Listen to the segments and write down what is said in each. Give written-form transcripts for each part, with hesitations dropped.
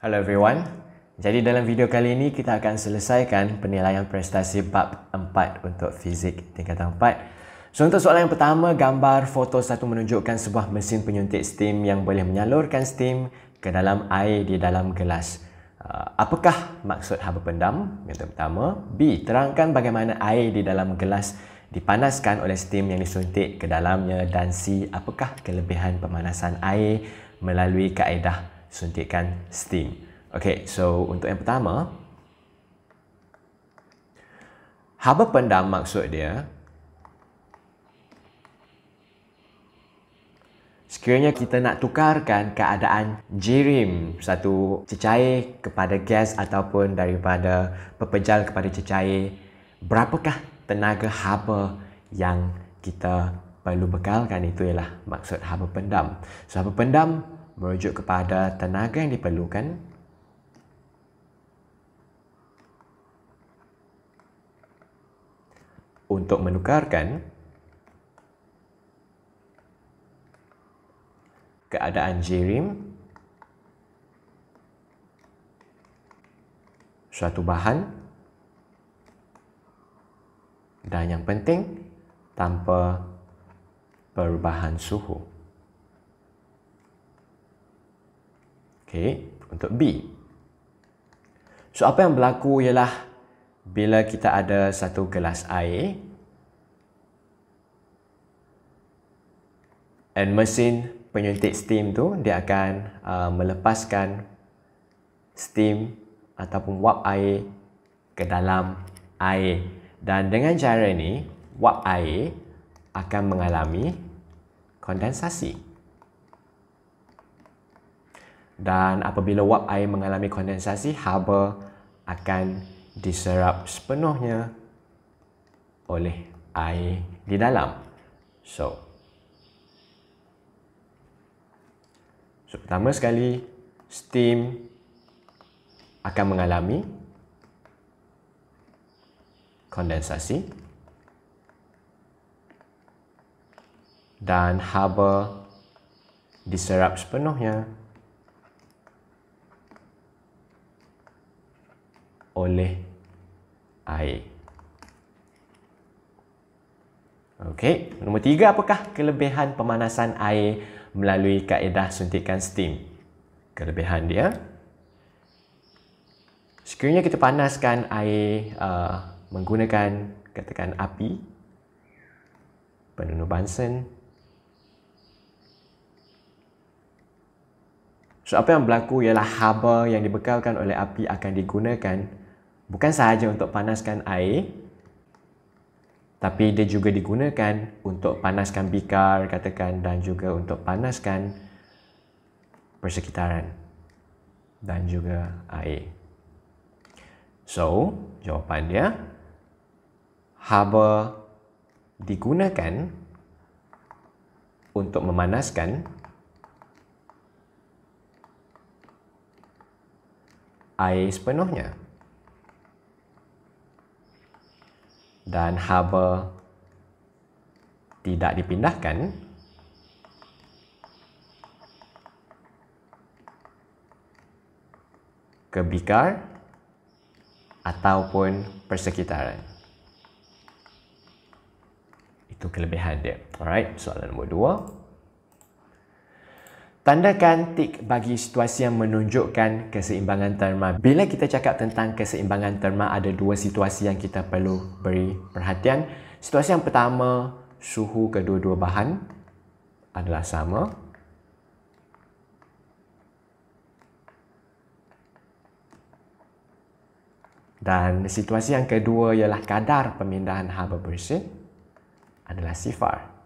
Hello everyone. Jadi dalam video kali ini kita akan selesaikan penilaian prestasi bab 4 untuk fizik tingkatan 4. So untuk soalan yang pertama, gambar foto 1 menunjukkan sebuah mesin penyuntik steam yang boleh menyalurkan steam ke dalam air di dalam gelas. Apakah maksud haba pendam? Yang pertama. B. Terangkan bagaimana air di dalam gelas dipanaskan oleh steam yang disuntik ke dalamnya. Dan C. Apakah kelebihan pemanasan air melalui kaedah suntikan steam? Okey, so untuk yang pertama, haba pendam maksud dia sekiranya kita nak tukarkan keadaan jirim satu cecair kepada gas ataupun daripada pepejal kepada cecair, berapakah tenaga haba yang kita perlu bekalkan? Itu ialah maksud haba pendam. So haba pendam merujuk kepada tenaga yang diperlukan untuk menukarkan keadaan jirim suatu bahan, dan yang penting tanpa perubahan suhu. Okey, untuk B. So apa yang berlaku ialah bila kita ada satu gelas air dan mesin penyuntik steam tu dia akan melepaskan steam ataupun wap air ke dalam air, dan dengan cara ini wap air akan mengalami kondensasi. Dan apabila wap air mengalami kondensasi, haba akan diserap sepenuhnya oleh air di dalam. So pertama sekali, steam akan mengalami kondensasi dan haba diserap sepenuhnya oleh air. Okey, nombor 3, apakah kelebihan pemanasan air melalui kaedah suntikan steam? Kelebihan dia, sekiranya kita panaskan air menggunakan katakan api, penuh Bunsen. So apa yang berlaku ialah haba yang dibekalkan oleh api akan digunakan bukan sahaja untuk panaskan air, tapi dia juga digunakan untuk panaskan bikar katakan, dan juga untuk panaskan persekitaran dan juga air. So jawapan dia, haba digunakan untuk memanaskan air sepenuhnya, dan haba tidak dipindahkan ke bikar ataupun persekitaran. Itu kelebihan dia. Alright, soalan nombor 2. Tandakan tik bagi situasi yang menunjukkan keseimbangan terma. Bila kita cakap tentang keseimbangan terma, ada 2 situasi yang kita perlu beri perhatian. Situasi yang pertama, suhu kedua-dua bahan adalah sama. Dan situasi yang kedua ialah kadar pemindahan haba bersih adalah sifar.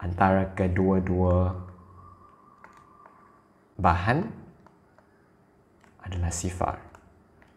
Antara kedua-dua bahan adalah sifar.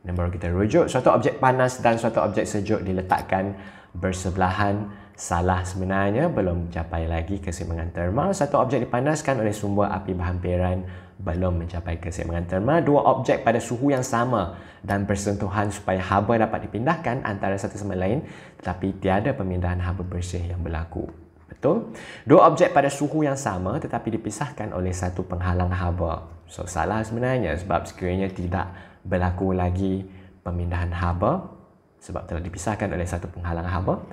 Dan baru kita rujuk, suatu objek panas dan suatu objek sejuk diletakkan bersebelahan. Salah sebenarnya, belum mencapai lagi keseimbangan termal. Satu objek dipanaskan oleh sumber api berhampiran, belum mencapai keseimbangan termal. 2 objek pada suhu yang sama dan bersentuhan supaya haba dapat dipindahkan antara satu sama lain, tetapi tiada pemindahan haba bersih yang berlaku. Betul? Dua objek pada suhu yang sama tetapi dipisahkan oleh satu penghalang haba. So, salah sebenarnya sebab sekiranya tidak berlaku lagi pemindahan haba sebab telah dipisahkan oleh satu penghalang haba,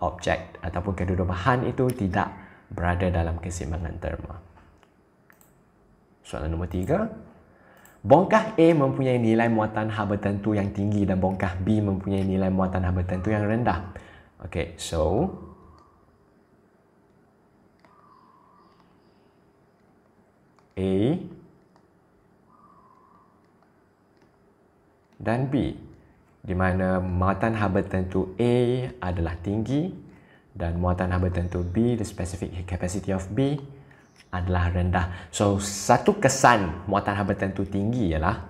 objek ataupun kedua-dua bahan itu tidak berada dalam keseimbangan terma. Soalan nombor 3. Bongkah A mempunyai nilai muatan haba tentu yang tinggi dan bongkah B mempunyai nilai muatan haba tentu yang rendah. Okay, so A dan B, di mana muatan haba tentu A adalah tinggi dan muatan haba tentu B, the specific heat capacity of B, adalah rendah. So, satu kesan muatan haba tentu tinggi ialah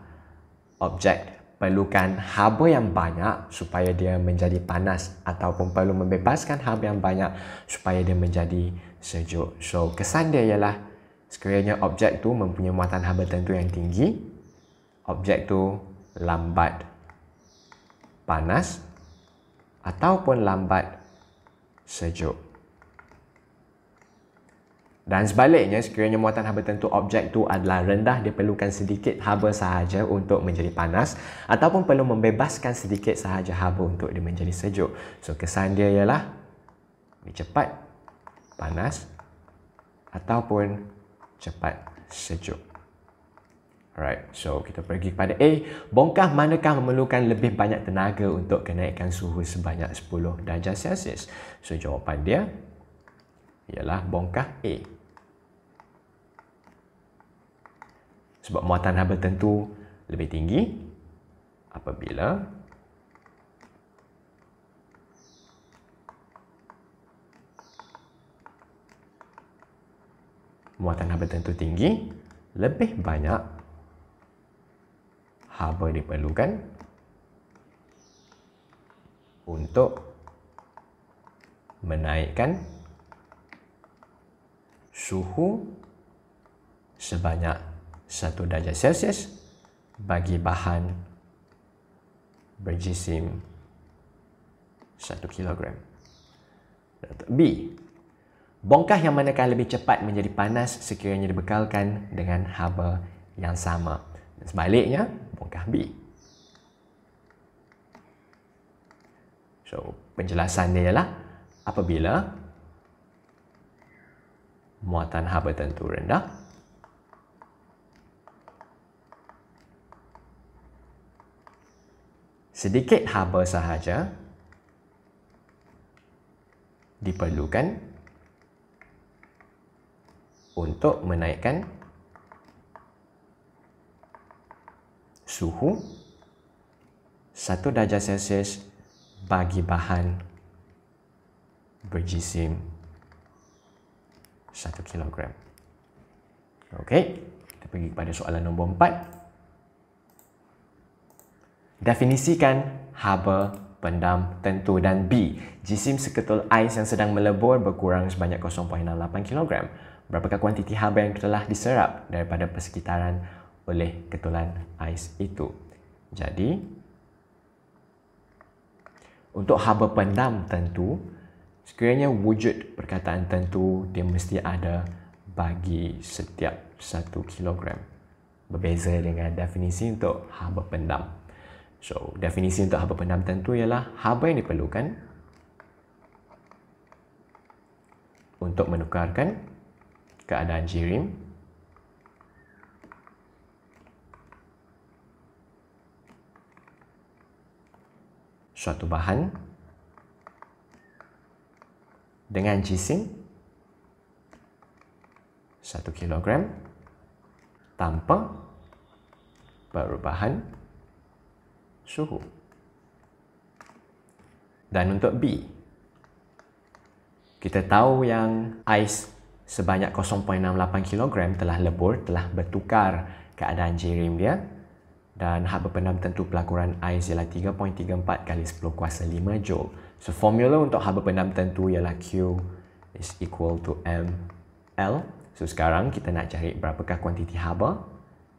objek perlukan haba yang banyak supaya dia menjadi panas ataupun perlu membebaskan haba yang banyak supaya dia menjadi sejuk. So, kesan dia ialah sekiranya objek tu mempunyai muatan haba tentu yang tinggi, objek tu lambat panas ataupun lambat sejuk. Dan sebaliknya, sekiranya muatan haba tentu objek tu adalah rendah, dia perlukan sedikit haba sahaja untuk menjadi panas ataupun perlu membebaskan sedikit sahaja haba untuk dia menjadi sejuk. So, kesan dia ialah cepat panas ataupun cepat sejuk. Alright, so kita pergi kepada A. Bongkah manakah memerlukan lebih banyak tenaga untuk kenaikan suhu sebanyak 10 darjah Celsius? So, jawapan dia ialah bongkah A. Sebab muatan haba tentu lebih tinggi apabila muatan haba tentu tinggi, lebih banyak haba diperlukan untuk menaikkan suhu sebanyak 1 darjah Celsius bagi bahan berjisim 1 kilogram. B. Bongkah yang manakah lebih cepat menjadi panas sekiranya dibekalkan dengan haba yang sama? Dan sebaliknya, bongkah B. So, penjelasan dia ialah apabila muatan haba tentu rendah, sedikit haba sahaja diperlukan untuk menaikkan suhu 1 darjah Celsius bagi bahan berjisim 1 kilogram. Okey, kita pergi kepada soalan nombor 4. Definisikan haba pendam tentu dan B. Jisim seketul ais yang sedang melebur berkurang sebanyak 0.68 kg. Berapakah kuantiti haba yang telah diserap daripada persekitaran oleh ketulan ais itu? Jadi, untuk haba pendam tentu, sekiranya wujud perkataan tentu, dia mesti ada bagi setiap 1 kilogram. Berbeza dengan definisi untuk haba pendam. So, definisi untuk haba pendam tentu ialah haba yang diperlukan untuk menukarkan keadaan jirim suatu bahan dengan jisim 1 kilogram tanpa perubahan suhu. Dan untuk B, kita tahu yang ais sebanyak 0.68 kg telah lebur, telah bertukar keadaan jirim dia, dan haba pendam tentu pelakuran ais ialah 3.34 kali 10 kuasa 5 joule. So, formula untuk haba pendam tentu ialah Q is equal to mL. So, sekarang kita nak cari berapakah kuantiti haba,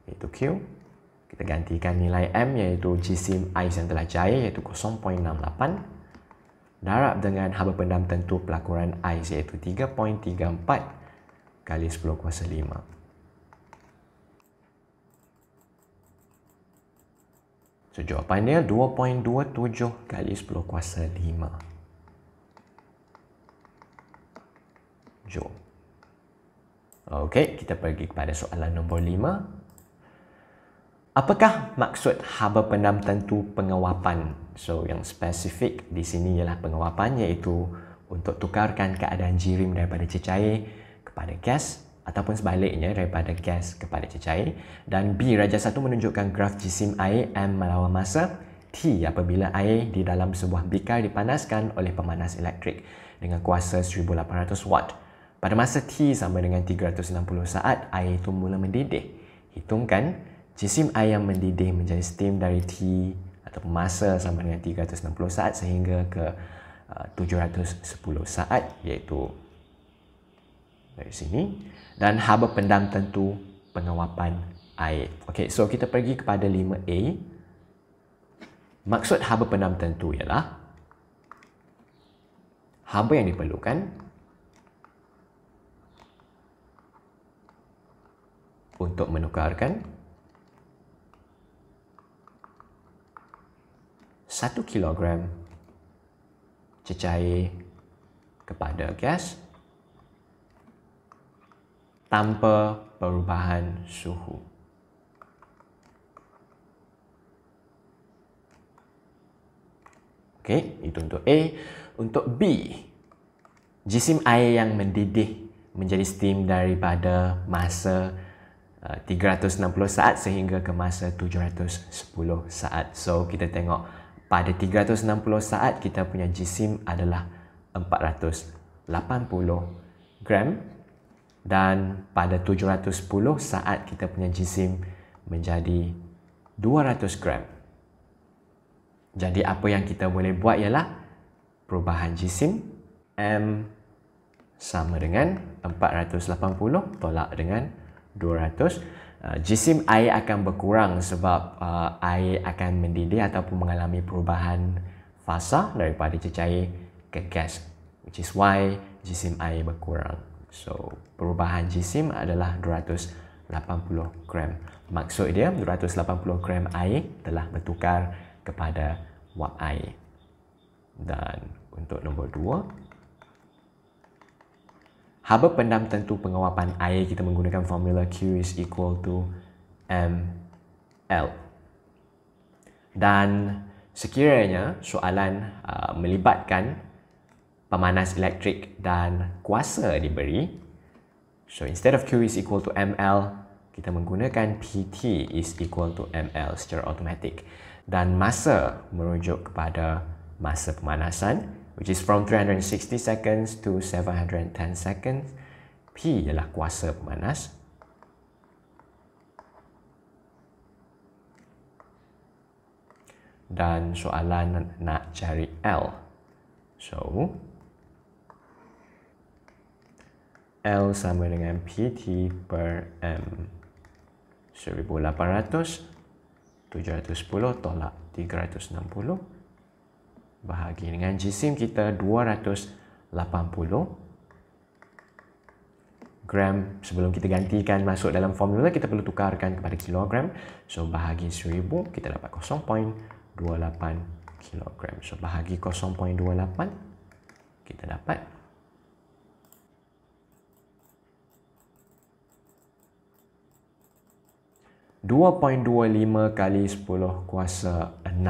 iaitu Q. Kita gantikan nilai M, iaitu jisim ais yang telah cair, iaitu 0.68, darab dengan haba pendam tentu pelakuran ais iaitu 3.34 kali 10 kuasa 5. So, jawapan dia 2.27 kali 10 kuasa 5 joule. Okey, kita pergi kepada soalan nombor 5. Apakah maksud haba pendam tentu pengawapan? So, yang spesifik di sini ialah pengawapan, iaitu untuk tukarkan keadaan jirim daripada cecair kepada gas ataupun sebaliknya daripada gas kepada cecair. Dan B, Raja 1 menunjukkan graf jisim air M melawan masa T apabila air di dalam sebuah bikar dipanaskan oleh pemanas elektrik dengan kuasa 1800 watt. Pada masa T sama dengan 360 saat, air itu mula mendidih. Hitungkan jisim air yang mendidih menjadi steam dari T ataupun masa sama dengan 360 saat sehingga ke 710 saat, iaitu dari sini. Dan haba pendam tentu pengawapan air. Okey, so kita pergi kepada 5A. Maksud haba pendam tentu ialah haba yang diperlukan untuk menukarkan 1 kilogram cecair kepada gas tanpa perubahan suhu. Okey, itu untuk A. Untuk B, jisim air yang mendidih menjadi steam daripada masa 360 saat sehingga ke masa 710 saat. So, kita tengok pada 360 saat kita punya jisim adalah 480 gram. Dan pada 710 saat kita punya jisim menjadi 200 gram. Jadi apa yang kita boleh buat ialah perubahan jisim M sama dengan 480 tolak dengan 200. Jisim air akan berkurang sebab air akan mendidih ataupun mengalami perubahan fasa daripada cecair ke gas, which is why jisim air berkurang. So, perubahan jisim adalah 280 gram. Maksud dia, 280 gram air telah bertukar kepada wap air. Dan untuk nombor 2, haba pendam tentu pengawapan air kita menggunakan formula Q is equal to ml. Dan sekiranya soalan melibatkan pemanas elektrik dan kuasa diberi, so instead of Q is equal to ml, kita menggunakan PT is equal to ml secara automatik. Dan masa merujuk kepada masa pemanasan, which is from 360 seconds to 710 seconds. P ialah kuasa pemanas. Dan soalan nak cari L. So, L sama dengan PT per M. 1800, 710 tolak 360 bahagi dengan jisim kita 280 gram. Sebelum kita gantikan masuk dalam formula, kita perlu tukarkan kepada kilogram. So, bahagi 1000, kita dapat 0.28 kilogram. So, bahagi 0.28, kita dapat 2.25 kali 10 kuasa 6.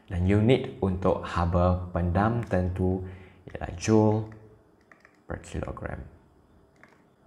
Dan unit untuk haba pendam tentu ialah joule per kilogram.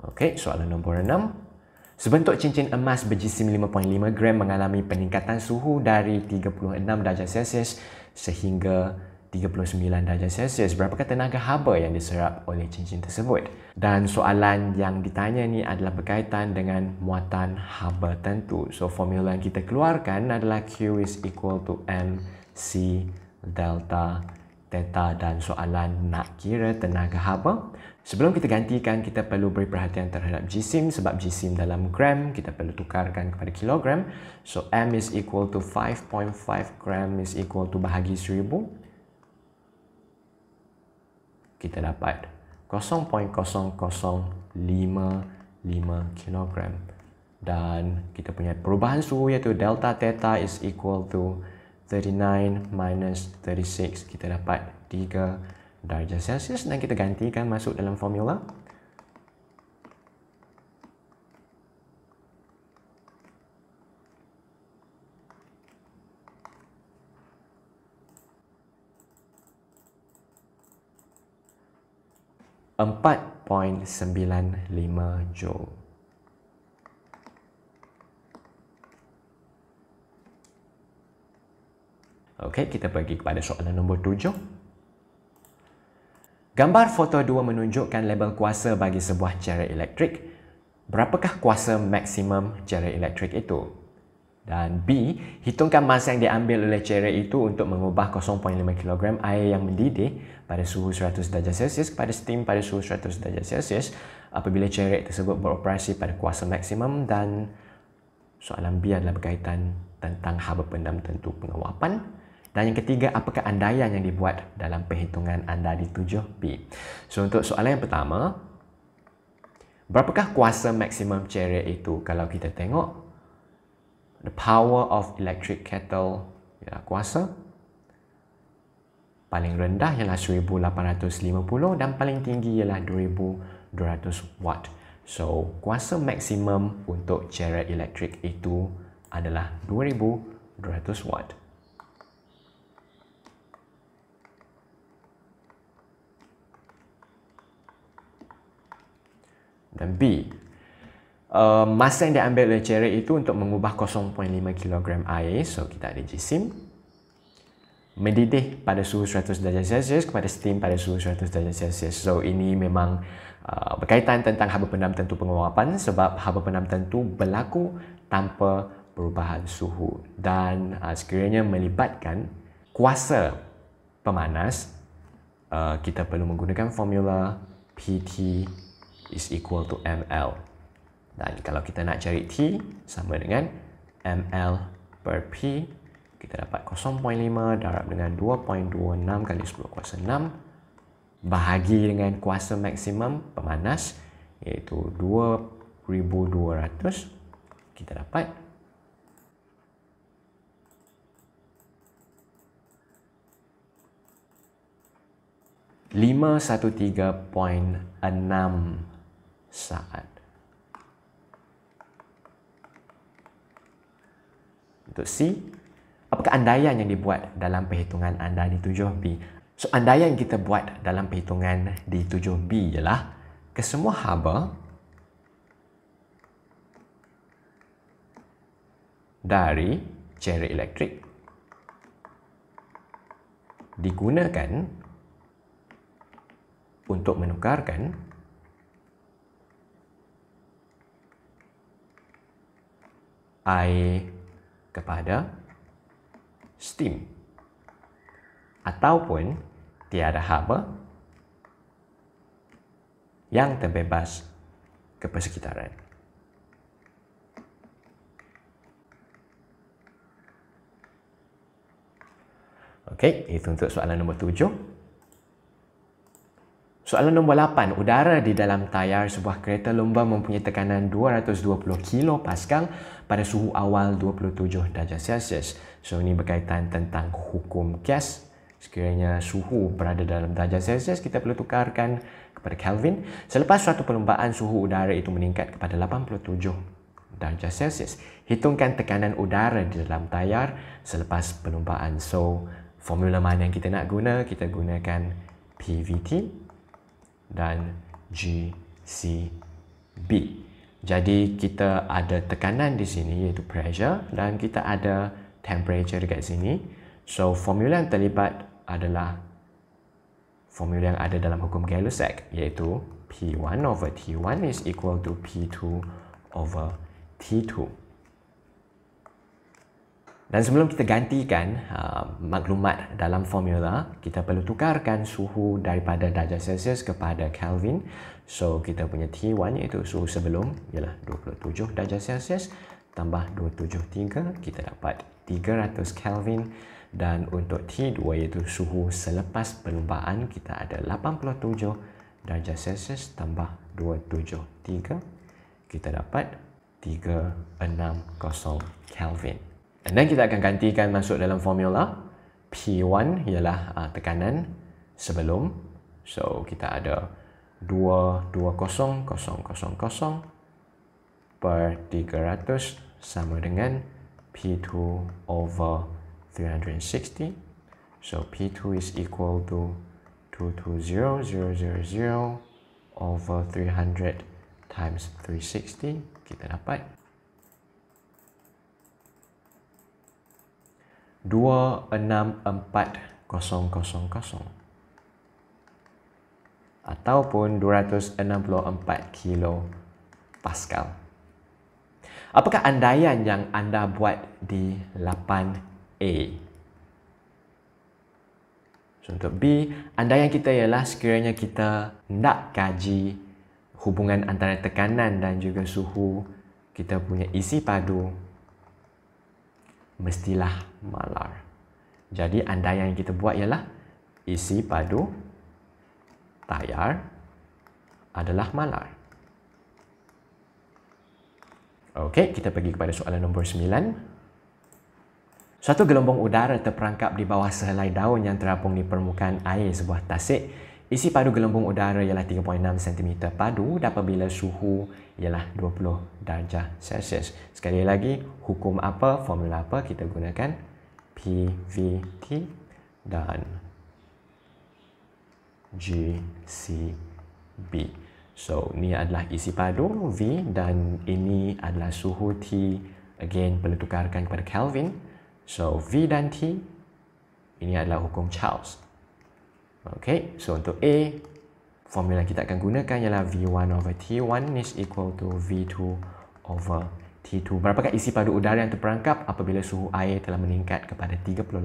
Okey, soalan nombor 6. Sebentuk cincin emas berjisim 5.5 gram mengalami peningkatan suhu dari 36 darjah Celsius sehingga 39 darjah Celsius. Berapakah tenaga haba yang diserap oleh cincin tersebut? Dan soalan yang ditanya ni adalah berkaitan dengan muatan haba tentu. So, formula yang kita keluarkan adalah Q is equal to MC delta theta, dan soalan nak kira tenaga haba. Sebelum kita gantikan, kita perlu beri perhatian terhadap jisim sebab jisim dalam gram kita perlu tukarkan kepada kilogram. So M is equal to 5.5 gram is equal to bahagi 1000. Kita dapat 0.0055 kilogram. Dan kita punya perubahan suhu iaitu delta theta is equal to 39 minus 36. Kita dapat 3 darjah Celsius dan kita gantikan masuk dalam formula. .95 joule. Okey, kita pergi kepada soalan nombor 7. Gambar foto 2 menunjukkan label kuasa bagi sebuah chariot elektrik. Berapakah kuasa maksimum chariot elektrik itu? Dan B, hitungkan masa yang diambil oleh chariot itu untuk mengubah 0.5 kg air yang mendidih pada suhu 100 darjah Celsius kepada steam pada suhu 100 darjah Celsius apabila chariot tersebut beroperasi pada kuasa maksimum. Dan soalan B adalah berkaitan tentang haba pendam tentu penguapan. Dan yang ketiga, apakah andaian yang dibuat dalam perhitungan anda di 7B? So, untuk soalan yang pertama, berapakah kuasa maksimum chariot itu? Kalau kita tengok, the power of electric kettle ialah kuasa. Paling rendah ialah 1850 dan paling tinggi ialah 2200 watt. So, kuasa maksimum untuk chariot elektrik itu adalah 2200 watt. Dan B, masa yang diambil oleh chariot itu untuk mengubah 0.5 kg air. So, kita ada jisim mendidih pada suhu 100 darjah Celsius kepada steam pada suhu 100 darjah Celsius. So, ini memang berkaitan tentang haba pendam tentu penguapan sebab haba pendam tentu berlaku tanpa perubahan suhu. Dan sekiranya melibatkan kuasa pemanas, kita perlu menggunakan formula PT is equal to ml. Dan kalau kita nak cari T sama dengan ml per P, kita dapat 0.5 darab dengan 2.26 kali 10 kuasa 6 bahagi dengan kuasa maksimum pemanas iaitu 2200. Kita dapat 513.6 saat. Untuk C, apakah andaian yang dibuat dalam perhitungan anda di 7B? So, andaian yang kita buat dalam perhitungan di 7B ialah kesemua haba dari chariot elektrik digunakan untuk menukarkan air kepada steam ataupun tiada haba yang terbebas ke persekitaran. Okey, itu untuk soalan nombor 7. Soalan nombor 8. Udara di dalam tayar sebuah kereta lumba mempunyai tekanan 220 kilopascal pada suhu awal 27 darjah Celsius. So, ini berkaitan tentang hukum gas. Sekiranya suhu berada dalam darjah Celsius, kita perlu tukarkan kepada Kelvin. Selepas suatu perlumbaan, suhu udara itu meningkat kepada 87 darjah Celsius. Hitungkan tekanan udara di dalam tayar selepas perlumbaan. So, formula mana yang kita nak guna? Kita gunakan PVT dan GCB. Jadi kita ada tekanan di sini iaitu pressure dan kita ada temperature dekat sini. So formula yang terlibat adalah formula yang ada dalam hukum Gay-Lussac iaitu P1 over T1 is equal to P2 over T2. Dan sebelum kita gantikan maklumat dalam formula, kita perlu tukarkan suhu daripada darjah Celsius kepada Kelvin. So, kita punya T1 iaitu suhu sebelum ialah 27 darjah Celsius tambah 273, kita dapat 300 Kelvin. Dan untuk T2 iaitu suhu selepas perlumbaan, kita ada 87 darjah Celsius tambah 273, kita dapat 360 Kelvin. Dan kita akan gantikan masuk dalam formula. P1 ialah tekanan sebelum. So, kita ada 220,000 per 300 sama dengan P2 over 360. So, P2 is equal to 220,000 over 300 times 360. Kita dapat 264,000 ataupun 264 kilo Pascal. Apakah andaian yang anda buat di 8A? So, untuk B, andaian kita ialah sekiranya kita nak kaji hubungan antara tekanan dan juga suhu, kita punya isi padu mestilah malar. Jadi andaian yang kita buat ialah isi padu tayar adalah malar. Okey, kita pergi kepada soalan nombor 9. Suatu gelombang udara terperangkap di bawah sehelai daun yang terapung di permukaan air sebuah tasik. Isi padu gelombang udara ialah 3.6 cm padu apabila suhu ialah 20 darjah Celsius. Sekali lagi, hukum apa, formula apa kita gunakan? PVT dan GCB. So, ni adalah isi padu V dan ini adalah suhu T. Again, perlu tukarkan kepada Kelvin. So, V dan T, ini adalah hukum Charles. Okey, so untuk A, formula kita akan gunakan ialah V1 over T1 is equal to V2 over T2. Berapakah isi padu udara yang terperangkap apabila suhu air telah meningkat kepada 38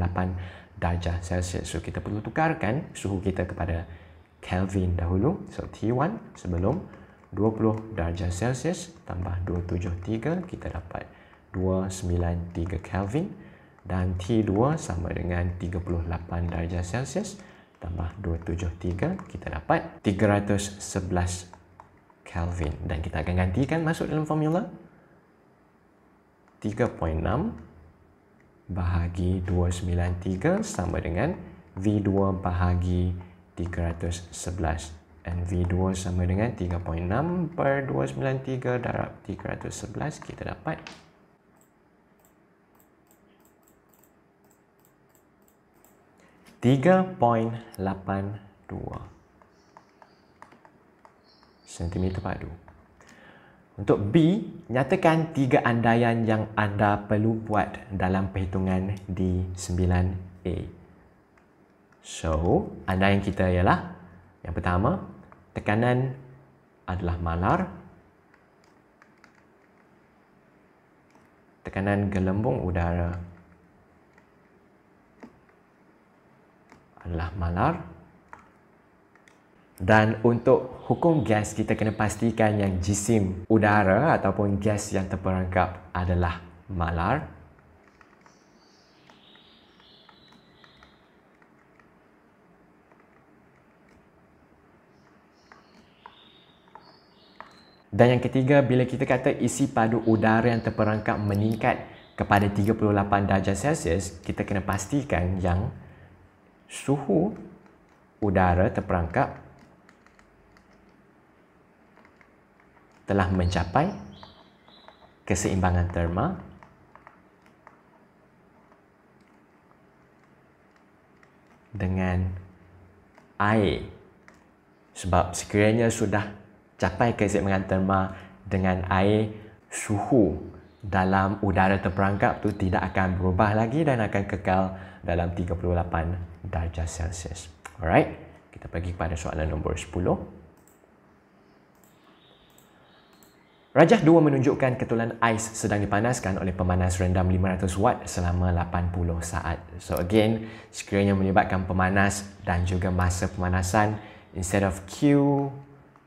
darjah Celsius? So, kita perlu tukarkan suhu kita kepada Kelvin dahulu. So, T1 sebelum 20 darjah Celsius tambah 273, kita dapat 293 Kelvin. Dan T2 sama dengan 38 darjah Celsius tambah 273, kita dapat 311 Kelvin. Dan kita akan gantikan masuk dalam formula. 3.6 bahagi 293 sama dengan V2 bahagi 311. Dan V2 sama dengan 3.6 per 293 darab 311, kita dapat 3.82 cm padu. Untuk B, nyatakan 3 andaian yang anda perlu buat dalam perhitungan di 9A. So, andaian kita ialah yang pertama, tekanan adalah malar. Tekanan gelembung udara adalah malar. Dan untuk hukum gas, kita kena pastikan yang jisim udara ataupun gas yang terperangkap adalah malar. Dan yang ketiga, bila kita kata isi padu udara yang terperangkap meningkat kepada 38 darjah Celsius, kita kena pastikan yang suhu udara terperangkap telah mencapai keseimbangan terma dengan air. Sebab sekiranya sudah capai keseimbangan terma dengan air, suhu dalam udara terperangkap tu tidak akan berubah lagi dan akan kekal dalam 38 darjah Celsius. Alright, kita pergi kepada soalan nombor 10. Rajah 2 menunjukkan ketulan ais sedang dipanaskan oleh pemanas rendam 500 watt selama 80 saat. So again, sekiranya melibatkan pemanas dan juga masa pemanasan, instead of Q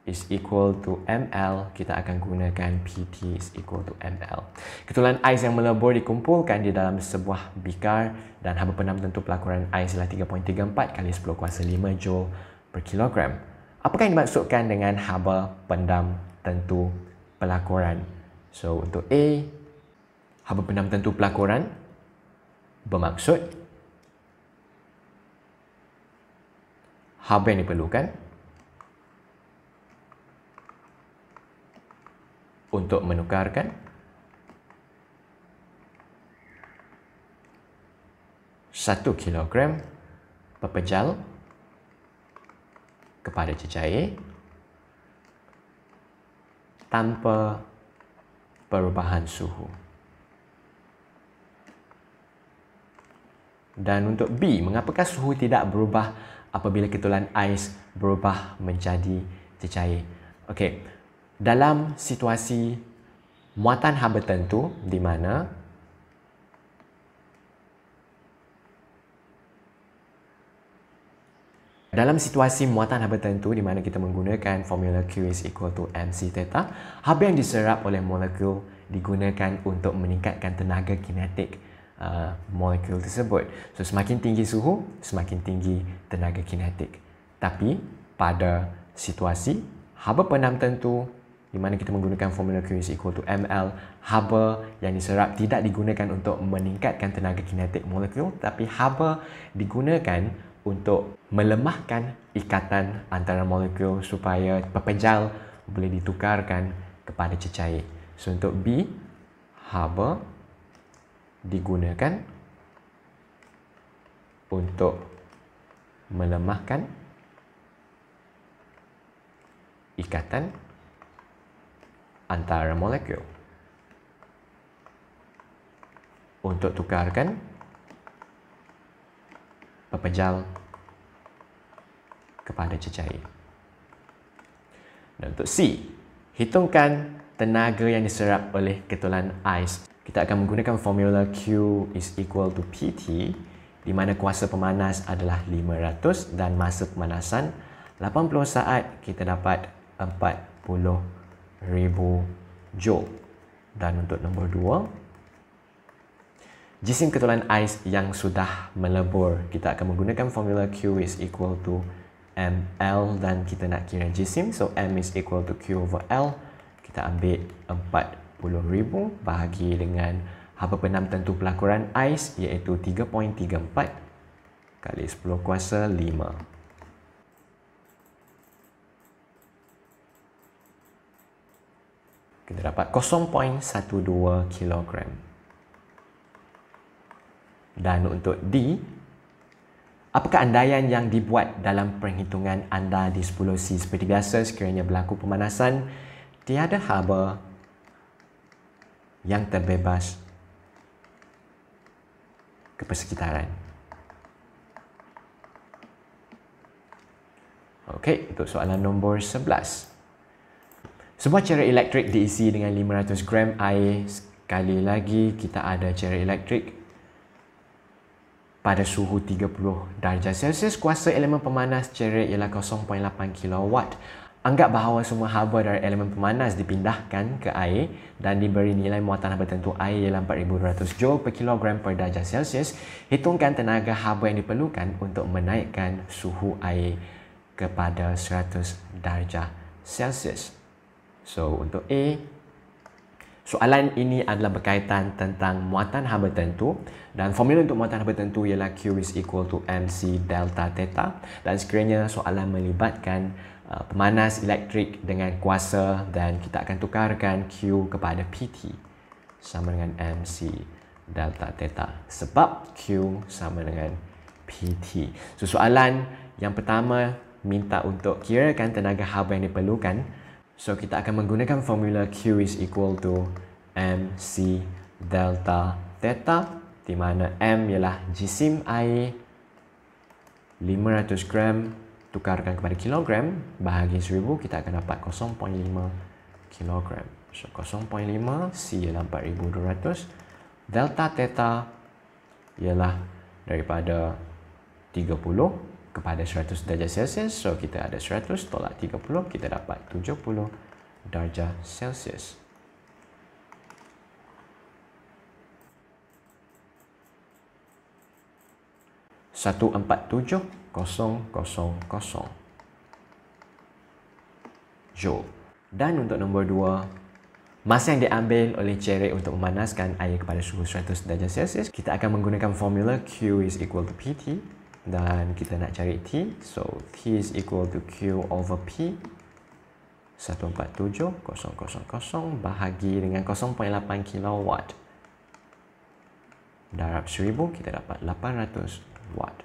is equal to ml, kita akan gunakan PT is equal to ml. Ketulan ais yang melebur dikumpulkan di dalam sebuah bikar dan haba penam tentu pelakuran ais ialah 3.34 kali 10 kuasa 5 joule per kilogram. Apakah yang dimaksudkan dengan haba pendam tentu pelakuran? So untuk A, haba pendam tentu pelakuran bermaksud haba yang diperlukan untuk menukarkan satu kilogram pepejal kepada cecair tanpa perubahan suhu. Dan untuk B, mengapakah suhu tidak berubah apabila ketulan ais berubah menjadi cecair? Okey, dalam situasi muatan haba tentu di mana kita menggunakan formula Q is equal to mc theta, haba yang diserap oleh molekul digunakan untuk meningkatkan tenaga kinetik molekul tersebut. So semakin tinggi suhu, semakin tinggi tenaga kinetik. Tapi pada situasi haba penam tentu di mana kita menggunakan formula Q is equal to ml, haba yang diserap tidak digunakan untuk meningkatkan tenaga kinetik molekul, tapi haba digunakan untuk melemahkan ikatan antara molekul supaya pepejal boleh ditukarkan kepada cecair. So untuk B, haba digunakan untuk melemahkan ikatan antara molekul untuk tukarkan pepejal kepada cecair. Dan untuk C, hitungkan tenaga yang diserap oleh ketulan ais. Kita akan menggunakan formula Q is equal to PT, di mana kuasa pemanas adalah 500 dan masa pemanasan 80 saat, kita dapat 40,000 joule. Dan untuk nombor 2, jisim ketulan ais yang sudah melebur, kita akan menggunakan formula Q is equal to ml dan kita nak kira jisim. So M is equal to Q over L. Kita ambil 40,000 bahagi dengan haba penam tentu pelakuran ais iaitu 3.34 kali 10 kuasa 5. Kita dapat 0.12 kilogram. Dan untuk D, apakah andaian yang dibuat dalam perhitungan anda di 10C? Seperti biasa, sekiranya berlaku pemanasan, tiada haba yang terbebas ke persekitaran. Okey, untuk soalan nombor 11. Sebuah cairan elektrik diisi dengan 500 gram air. Sekali lagi, kita ada cairan elektrik pada suhu 30 darjah Celsius. Kuasa elemen pemanas cairan ialah 0.8 kilowatt. Anggap bahawa semua haba dari elemen pemanas dipindahkan ke air dan diberi nilai muatan haba tentu air ialah 4200 joule per kilogram per darjah Celsius. Hitungkan tenaga haba yang diperlukan untuk menaikkan suhu air kepada 100 darjah Celsius. So, untuk A, soalan ini adalah berkaitan tentang muatan haba tentu dan formula untuk muatan haba tentu ialah Q is equal to mc delta theta, dan sekiranya soalan melibatkan pemanas elektrik dengan kuasa dan kita akan tukarkan Q kepada PT sama dengan mc delta theta sebab Q sama dengan PT. So, soalan yang pertama minta untuk kirakan tenaga haba yang diperlukan. So, kita akan menggunakan formula Q is equal to mc delta theta, di mana M ialah jisim air 500 gram tukarkan kepada kilogram bahagi 1000, kita akan dapat 0.5 kilogram. So 0.5, C ialah 4200. Delta theta ialah daripada 30 kepada 100 darjah Celsius. So kita ada 100 tolak 30, kita dapat 70 darjah Celsius. Satu 147,000 Joule. Dan untuk nombor 2, masa yang diambil oleh cerik untuk memanaskan air kepada suhu 100 darjah Celsius, kita akan menggunakan formula Q is equal to PT dan kita nak cari T. So T is equal to Q over P. 147,000 bahagi dengan 0.8 kilowatt. Darab 1000 kita dapat 800 watt.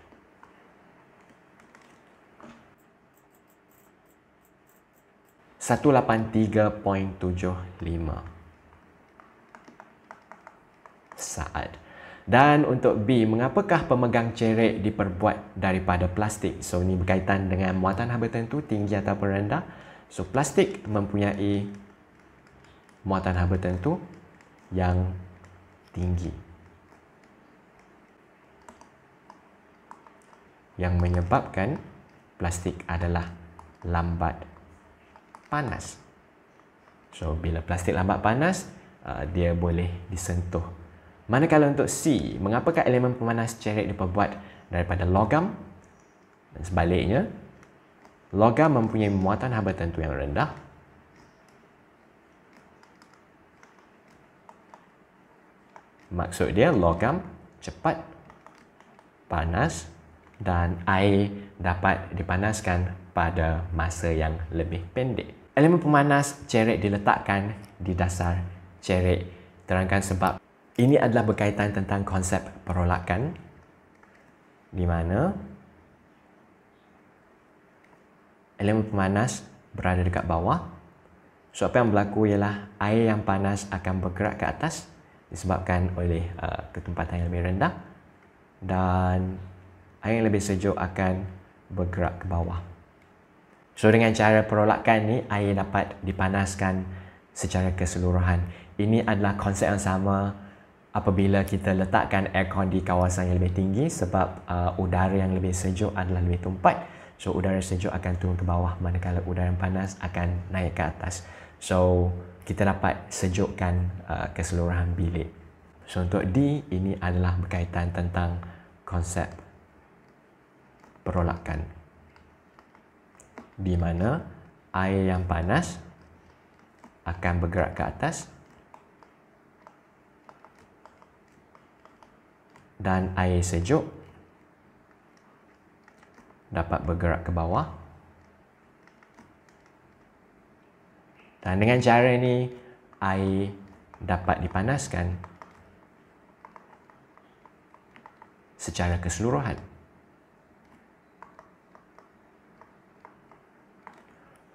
(183.75 saat). Dan untuk B, mengapakah pemegang cerik diperbuat daripada plastik? So ini berkaitan dengan muatan haba tertentu tinggi ataupun rendah. So plastik mempunyai muatan haba tertentu yang tinggi, yang menyebabkan plastik adalah lambat panas. So bila plastik lambat panas, dia boleh disentuh. Manakala untuk C, mengapakah elemen pemanas cerik diperbuat daripada logam? Dan sebaliknya, logam mempunyai muatan haba tertentu yang rendah. Maksud dia, logam cepat panas dan air dapat dipanaskan pada masa yang lebih pendek. Elemen pemanas cerik diletakkan di dasar cerik. Terangkan sebab ini adalah berkaitan tentang konsep perolakan, di mana elemen pemanas berada dekat bawah. So apa yang berlaku ialah air yang panas akan bergerak ke atas disebabkan oleh ketumpatan yang lebih rendah, dan air yang lebih sejuk akan bergerak ke bawah. So dengan cara perolakan ni, air dapat dipanaskan secara keseluruhan. Ini adalah konsep yang sama apabila kita letakkan aircon di kawasan yang lebih tinggi, sebab udara yang lebih sejuk adalah lebih tumpat. So udara sejuk akan turun ke bawah, manakala udara yang panas akan naik ke atas. So kita dapat sejukkan keseluruhan bilik. So untuk D, ini adalah berkaitan tentang konsep perolakan, di mana air yang panas akan bergerak ke atas dan air sejuk dapat bergerak ke bawah. Dan dengan cara ini, air dapat dipanaskan secara keseluruhan.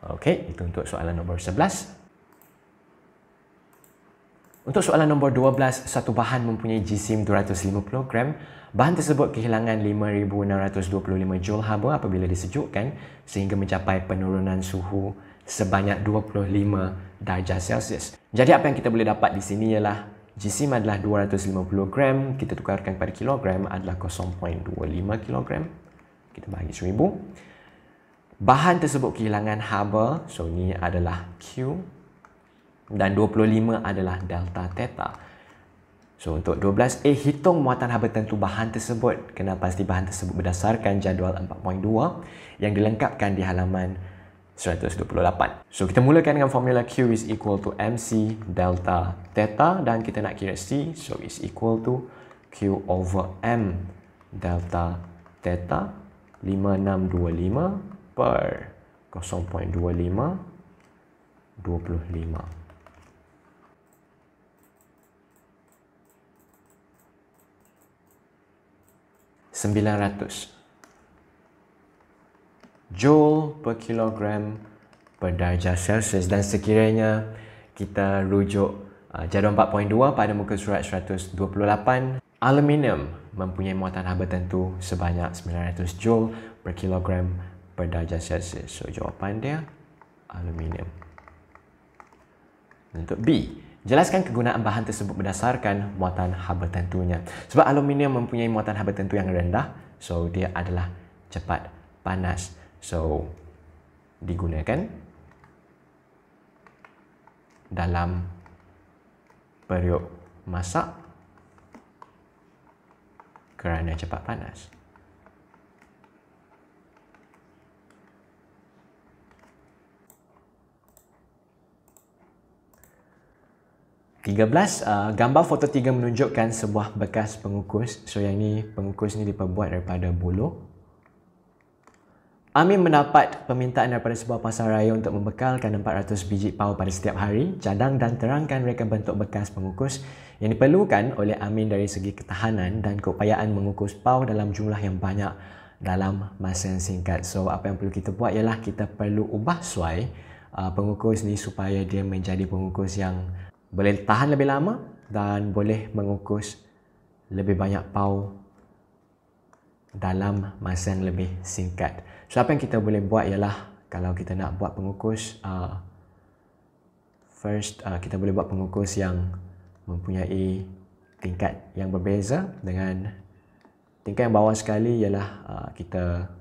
Okey, itu untuk soalan nombor 11. Untuk soalan nombor 12, satu bahan mempunyai jisim 250 gram. Bahan tersebut kehilangan 5,625 Joule haba apabila disejukkan sehingga mencapai penurunan suhu sebanyak 25 darjah Celsius. Jadi apa yang kita boleh dapat di sini ialah jisim adalah 250 gram, kita tukarkan pada kilogram adalah 0.25 kilogram. Kita bahagi 1000. Bahan tersebut kehilangan haba, so ini adalah Q, dan 25 adalah delta theta. So untuk 12A, hitung muatan haba tertentu bahan tersebut. Kena pasti bahan tersebut berdasarkan jadual 4.2 yang dilengkapkan di halaman 128. So kita mulakan dengan formula Q is equal to MC delta theta, dan kita nak kira C, so is equal to Q over M delta theta. 5625 per 0.25 25 900 Joule per kilogram per darjah Celsius. Dan sekiranya kita rujuk jadual 4.2 pada muka surat 128, aluminium mempunyai muatan haba tertentu sebanyak 900 Joule per kilogram per darjah Celsius. So jawapan dia aluminium. Untuk B, jelaskan kegunaan bahan tersebut berdasarkan muatan haba tentunya. Sebab aluminium mempunyai muatan haba tentu yang rendah, so dia adalah cepat panas. So digunakan dalam periuk masak kerana cepat panas. Gambar foto 3 menunjukkan sebuah bekas pengukus. So yang ni, pengukus ni diperbuat daripada buluh. Amin mendapat permintaan daripada sebuah pasaraya untuk membekalkan 400 biji pau pada setiap hari. Cadang dan terangkan reka bentuk bekas pengukus yang diperlukan oleh Amin dari segi ketahanan dan keupayaan mengukus pau dalam jumlah yang banyak dalam masa yang singkat. So apa yang perlu kita buat ialah kita perlu ubah suai pengukus ni supaya dia menjadi pengukus yang boleh tahan lebih lama dan boleh mengukus lebih banyak pau dalam masa yang lebih singkat. So apa yang kita boleh buat ialah kalau kita nak buat pengukus, kita boleh buat pengukus yang mempunyai tingkat yang berbeza. Dengan tingkat yang bawah sekali ialah kita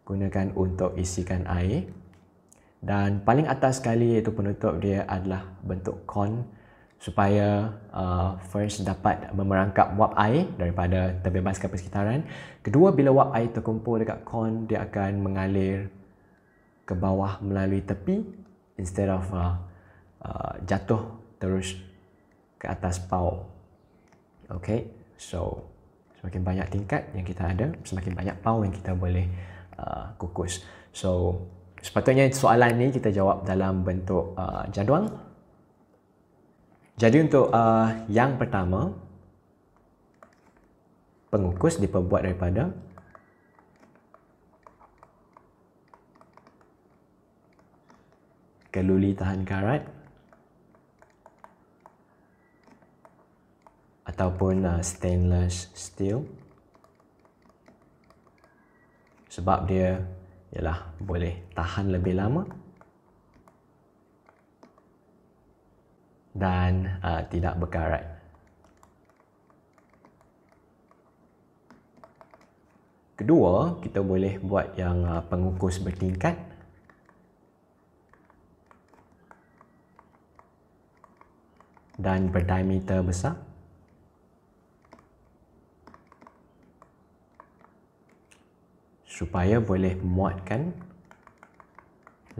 gunakan untuk isikan air. Dan paling atas sekali iaitu penutup dia adalah bentuk kon supaya first dapat memerangkap wap air daripada terbebas ke persekitaran. Kedua, bila wap air terkumpul dekat kon, dia akan mengalir ke bawah melalui tepi instead of jatuh terus ke atas pau. Okay, so semakin banyak tingkat yang kita ada, semakin banyak pau yang kita boleh kukus. So sepatutnya soalan ni kita jawab dalam bentuk jadual. Jadi untuk yang pertama, pengukus diperbuat daripada keluli tahan karat ataupun stainless steel, sebab dia ialah boleh tahan lebih lama dan tidak berkarat. Kedua, kita boleh buat yang pengukus bertingkat. Dan berdiameter besar. Supaya boleh muatkan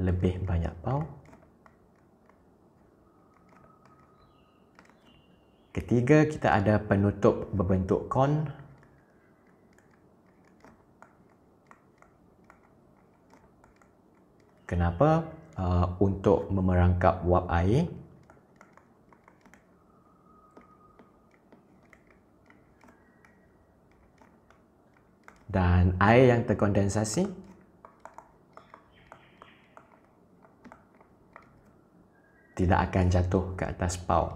lebih banyak pau. Ketiga, kita ada penutup berbentuk kon. Kenapa? Untuk memerangkap wap air. Dan air yang terkondensasi tidak akan jatuh ke atas pau.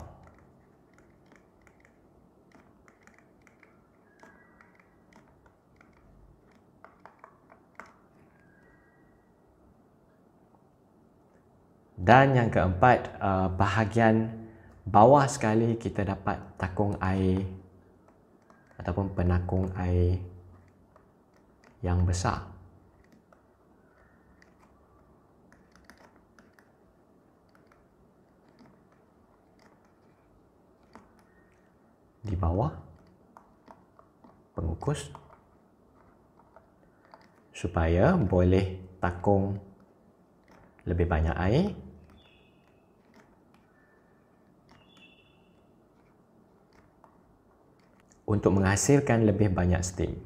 Dan yang keempat, bahagian bawah sekali kita dapat takung air ataupun penakung air yang besar. Di bawah pengukus supaya boleh takung lebih banyak air untuk menghasilkan lebih banyak steam.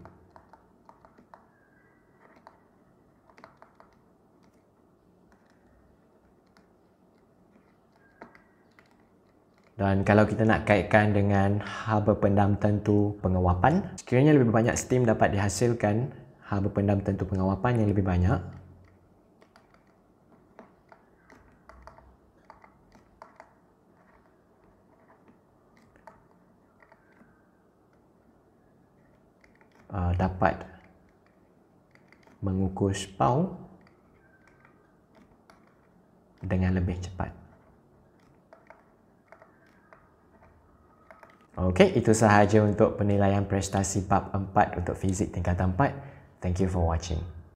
Dan kalau kita nak kaitkan dengan haba pendam tentu pengawapan, sekiranya lebih banyak steam dapat dihasilkan haba pendam tentu pengawapan yang lebih banyak, dapat mengukus pau dengan lebih cepat. Okey, itu sahaja untuk penilaian prestasi bab 4 untuk fizik tingkatan 4. Thank you for watching.